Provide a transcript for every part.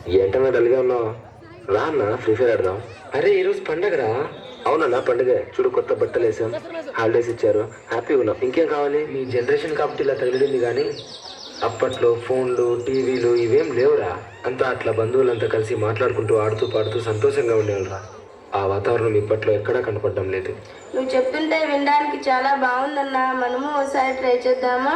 ఏంటన్నా డల్గా ఉన్నావు? రా అన్న, ఫ్రీ ఫైర్ ఆడదాం. అరే ఈరోజు పండగరా? అవునన్నా పండుగ. చూడు కొత్త బట్టలు వేసాం, హాలిడేస్ ఇచ్చారు, హ్యాపీగా ఉన్నాం. ఇంకేం కావాలి? మీ జనరేషన్ కాబట్టి ఇలా తగిలింది కానీ అప్పట్లో ఫోన్లు టీవీలు ఇవేం లేవురా. అంతా అట్లా బంధువులంతా కలిసి మాట్లాడుకుంటూ ఆడుతూ పాడుతూ సంతోషంగా ఉండేవాళ్ళరా. ఆ వాతావరణం ఇప్పట్లో ఎక్కడా కనపడడం లేదు. నువ్వు చెప్తుంటే వినడానికి చాలా బాగుందన్నా, మనము ఒకసారి ట్రై చేద్దామా?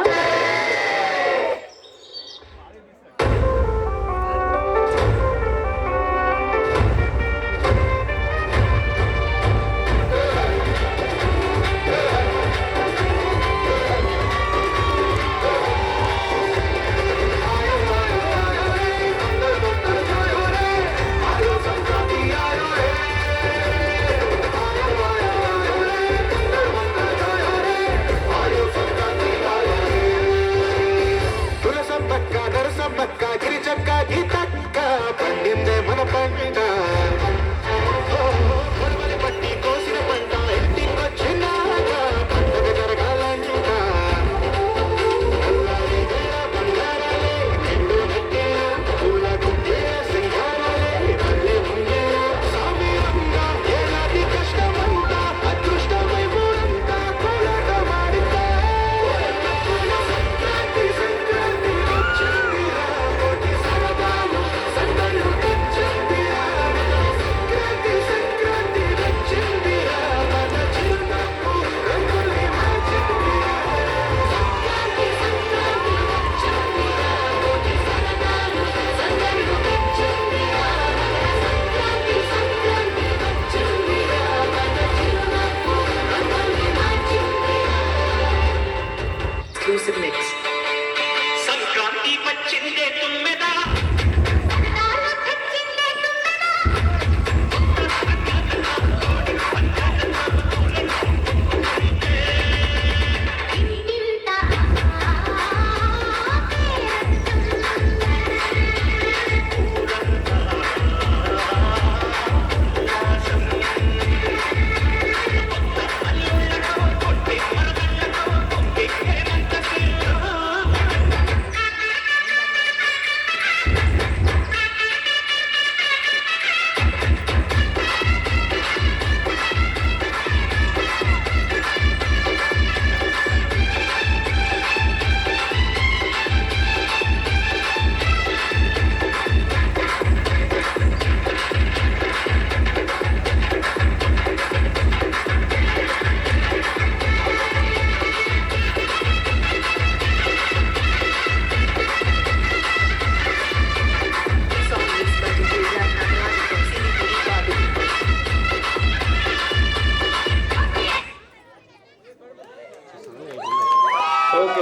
Exclusive mix. संक्रांति बच्चिंदे तुम में